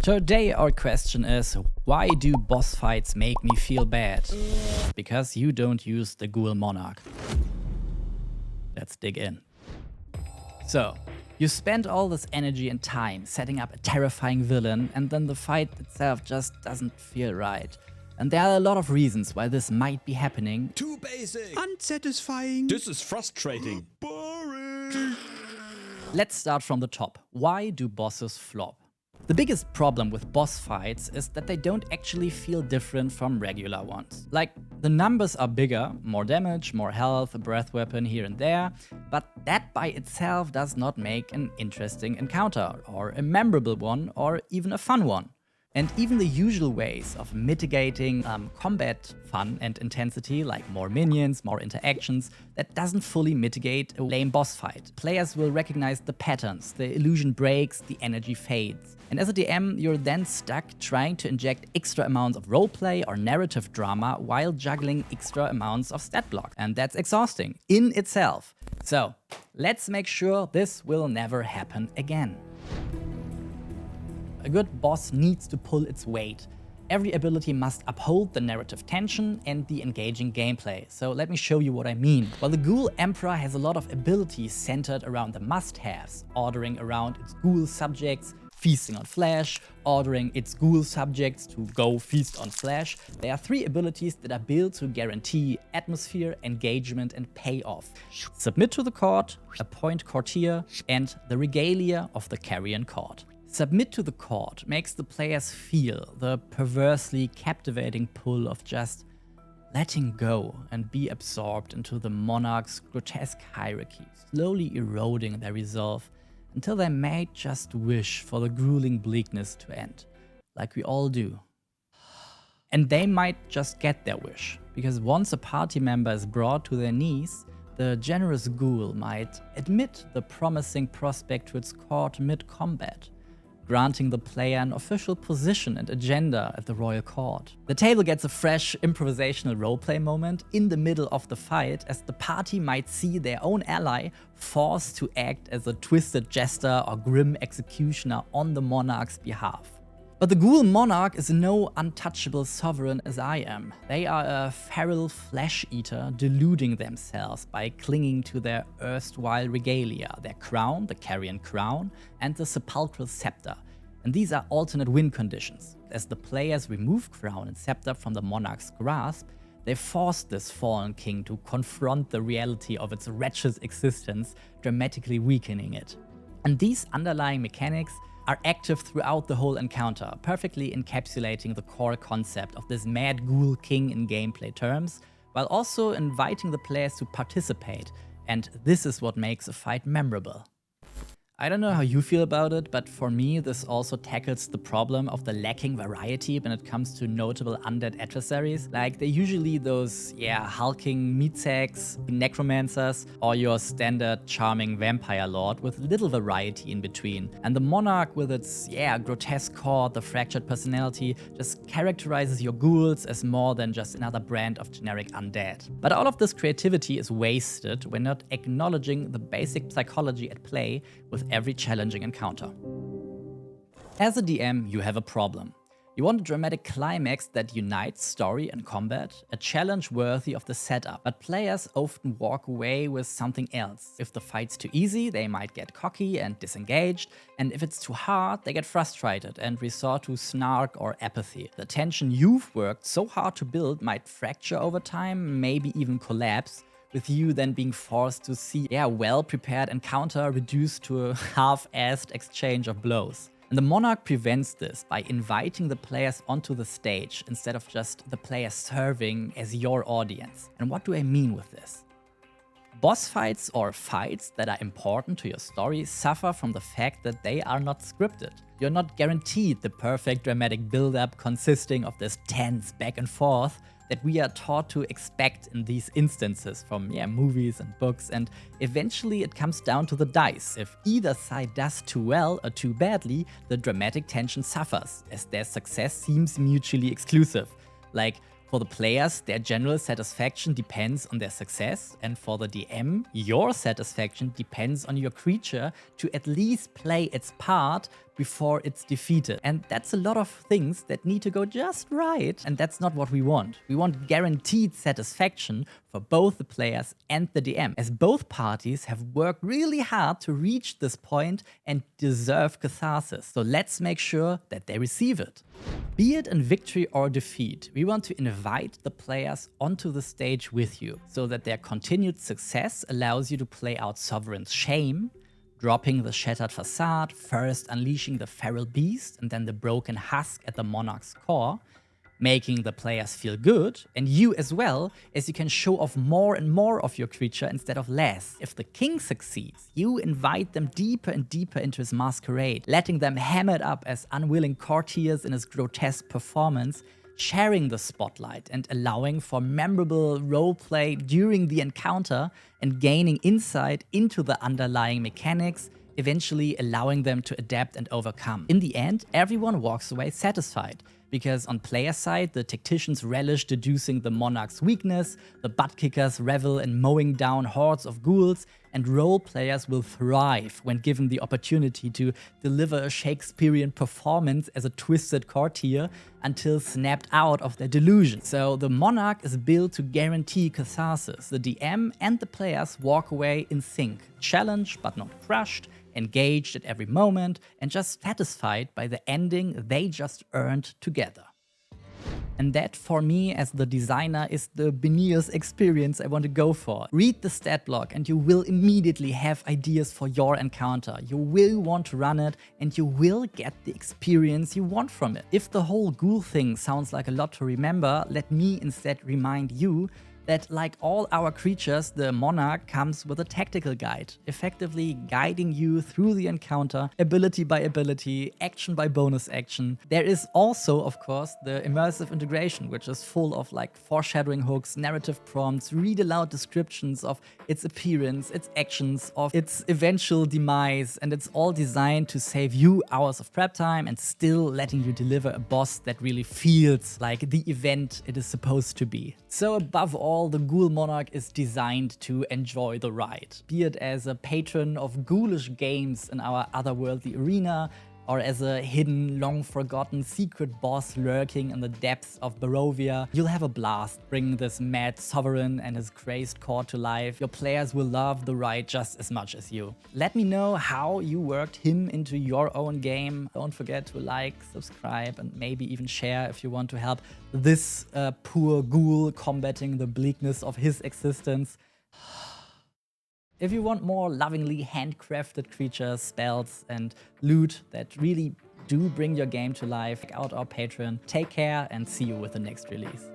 Today our question is, why do boss fights make me feel bad? Because you don't use the Ghoul Monarch. Let's dig in. So, you spend all this energy and time setting up a terrifying villain, and then the fight itself just doesn't feel right. And there are a lot of reasons why this might be happening. Too basic. Unsatisfying. This is frustrating. Boring. Let's start from the top. Why do bosses flop? The biggest problem with boss fights is that they don't actually feel different from regular ones. Like, the numbers are bigger, more damage, more health, a breath weapon here and there, but that by itself does not make an interesting encounter, or a memorable one, or even a fun one. And even the usual ways of mitigating combat fun and intensity, like more minions, more interactions, that doesn't fully mitigate a lame boss fight. Players will recognize the patterns, the illusion breaks, the energy fades. And as a DM, you're then stuck trying to inject extra amounts of roleplay or narrative drama while juggling extra amounts of stat block. And that's exhausting in itself. So, let's make sure this will never happen again. A good boss needs to pull its weight. Every ability must uphold the narrative tension and the engaging gameplay. So let me show you what I mean. While the Ghoul Emperor has a lot of abilities centered around the must-haves, ordering around its ghoul subjects, feasting on flesh, ordering its ghoul subjects to go feast on flesh, there are 3 abilities that are built to guarantee atmosphere, engagement, and payoff. Submit to the court, appoint courtier, and the regalia of the carrion court. Submit to the court makes the players feel the perversely captivating pull of just letting go and be absorbed into the monarch's grotesque hierarchy, slowly eroding their resolve until they may just wish for the grueling bleakness to end, like we all do. And they might just get their wish, because once a party member is brought to their knees, the generous ghoul might admit the promising prospect to its court mid-combat, granting the player an official position and agenda at the royal court. The table gets a fresh improvisational roleplay moment in the middle of the fight, as the party might see their own ally forced to act as a twisted jester or grim executioner on the monarch's behalf. But the Ghoul Monarch is no untouchable sovereign as I am. They are a feral flesh-eater deluding themselves by clinging to their erstwhile regalia, their crown, the carrion crown, and the sepulchral scepter. And these are alternate win conditions. As the players remove crown and scepter from the monarch's grasp, they force this fallen king to confront the reality of its wretched existence, dramatically weakening it. And these underlying mechanics are active throughout the whole encounter, perfectly encapsulating the core concept of this mad ghoul king in gameplay terms, while also inviting the players to participate, and this is what makes a fight memorable. I don't know how you feel about it, but for me this also tackles the problem of the lacking variety when it comes to notable undead adversaries. Like, they're usually those, hulking meat sacks, necromancers, or your standard charming vampire lord with little variety in between. And the monarch with its, grotesque court, the fractured personality, just characterizes your ghouls as more than just another brand of generic undead. But all of this creativity is wasted when not acknowledging the basic psychology at play with every challenging encounter. As a DM, you have a problem. You want a dramatic climax that unites story and combat, a challenge worthy of the setup, but players often walk away with something else. If the fight's too easy, they might get cocky and disengaged, and if it's too hard, they get frustrated and resort to snark or apathy. The tension you've worked so hard to build might fracture over time, maybe even collapse, with you then being forced to see a well-prepared encounter reduced to a half-assed exchange of blows. And the Monarch prevents this by inviting the players onto the stage instead of just the players serving as your audience. And what do I mean with this? Boss fights or fights that are important to your story suffer from the fact that they are not scripted. You're not guaranteed the perfect dramatic build-up consisting of this tense back and forth that we are taught to expect in these instances from movies and books, and eventually it comes down to the dice. If either side does too well or too badly, the dramatic tension suffers, as their success seems mutually exclusive. Like, For the players, their general satisfaction depends on their success, and for the DM, your satisfaction depends on your creature to at least play its part before it's defeated. And that's a lot of things that need to go just right, and that's not what we want. We want guaranteed satisfaction for both the players and the DM, as both parties have worked really hard to reach this point and deserve catharsis. So let's make sure that they receive it. Be it in victory or defeat, we want to invite the players onto the stage with you, so that their continued success allows you to play out Sovereign's shame, dropping the shattered facade, first unleashing the feral beast and then the broken husk at the Monarch's core, making the players feel good, and you as well, as you can show off more and more of your creature instead of less. If the king succeeds, you invite them deeper and deeper into his masquerade, letting them ham it up as unwilling courtiers in his grotesque performance, sharing the spotlight and allowing for memorable roleplay during the encounter and gaining insight into the underlying mechanics, eventually allowing them to adapt and overcome. In the end, everyone walks away satisfied, because on player side, the tacticians relish deducing the Monarch's weakness, the butt kickers revel in mowing down hordes of ghouls, and role players will thrive when given the opportunity to deliver a Shakespearean performance as a twisted courtier until snapped out of their delusion. So the Monarch is built to guarantee catharsis. The DM and the players walk away in sync, challenged but not crushed, engaged at every moment, and just satisfied by the ending they just earned together. And that, for me as the designer, is the Beneos experience I want to go for. Read the stat block and you will immediately have ideas for your encounter. You will want to run it and you will get the experience you want from it. If the whole ghoul thing sounds like a lot to remember, let me instead remind you that, like all our creatures, the Monarch comes with a tactical guide, effectively guiding you through the encounter, ability by ability, action by bonus action. There is also, of course, the immersive integration, which is full of like foreshadowing hooks, narrative prompts, read aloud descriptions of its appearance, its actions, of its eventual demise, and it's all designed to save you hours of prep time and still letting you deliver a boss that really feels like the event it is supposed to be. So above all, the Ghoul Monarch is designed to enjoy the ride, be it as a patron of ghoulish games in our otherworldly arena, or as a hidden, long-forgotten secret boss lurking in the depths of Barovia. You'll have a blast bringing this mad sovereign and his crazed core to life. Your players will love the ride just as much as you. Let me know how you worked him into your own game. Don't forget to like, subscribe, and maybe even share if you want to help this poor ghoul combating the bleakness of his existence. If you want more lovingly handcrafted creatures, spells, and loot that really do bring your game to life, check out our Patreon. Take care and see you with the next release.